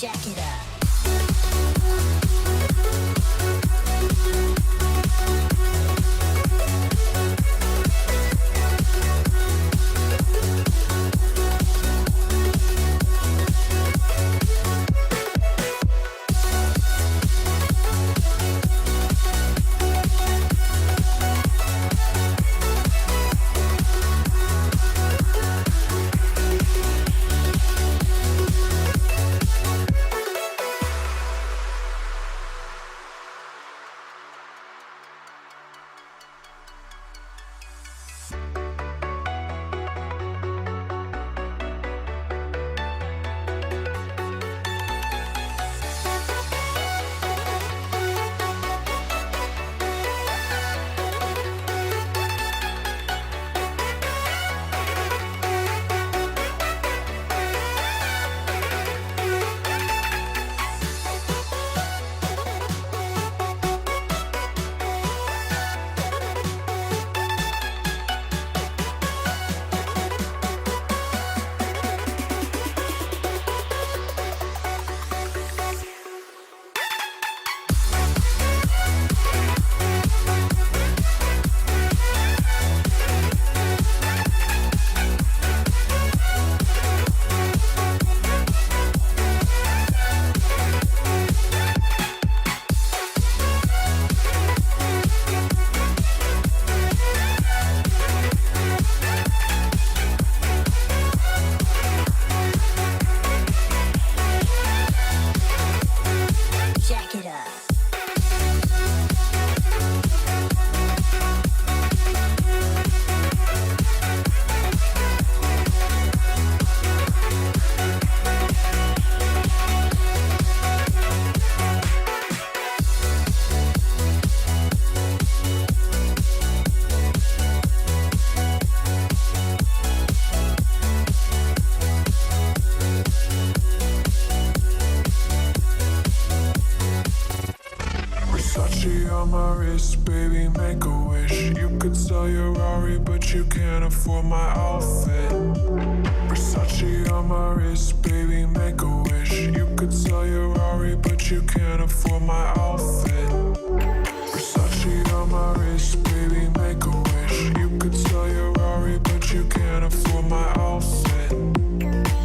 Jack it up. on my wrist, baby, make a wish. You could sell your Rari, but you can't afford my outfit. Versace on my wrist, baby, make a wish. You could sell your Rari, but you can't afford my outfit. Versace on my wrist, baby, make a wish. You could sell your Rari, but you can't afford my outfit.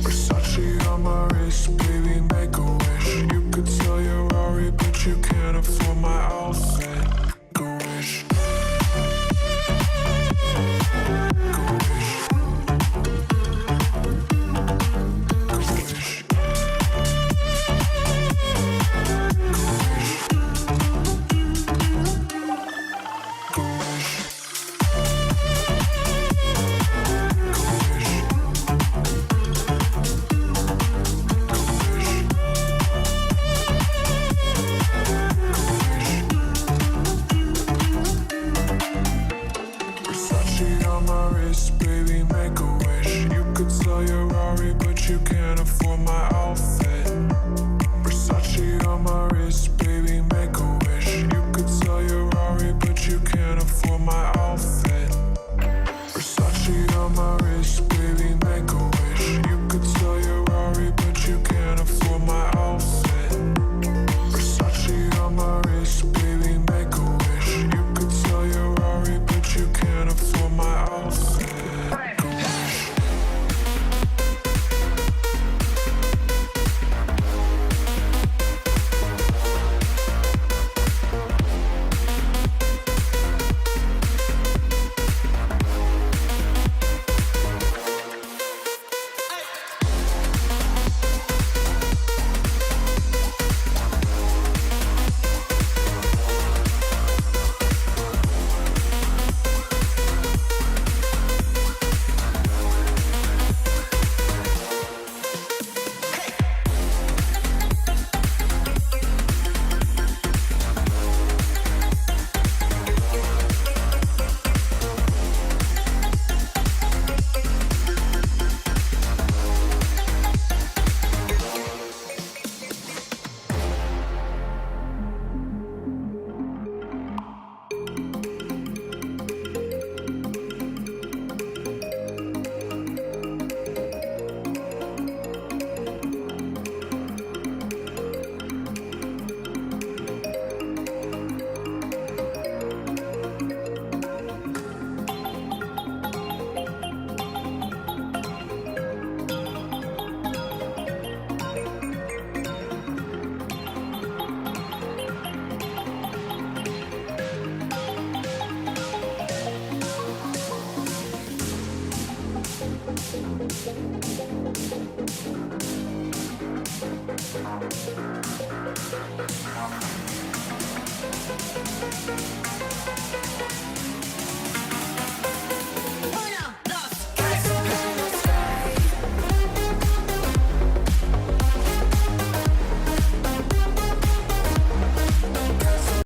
Versace on my wrist, baby, make a wish. You could sell your Rari, but you can't afford my outfit. Go wish. Go wish. Go wish. Go wish. Baby, make a wish. You could sell your Rari, but you can't afford my outfit. Versace on my wrist, baby, make a wish. You could sell your Rari, but you can't afford my outfit. Versace on my wrist, baby, make a wish. You could sell your Rari, but you can't afford my outfit. Versace on my wrist, baby, make a wish. You could sell your Rari, but you can't afford my outfit.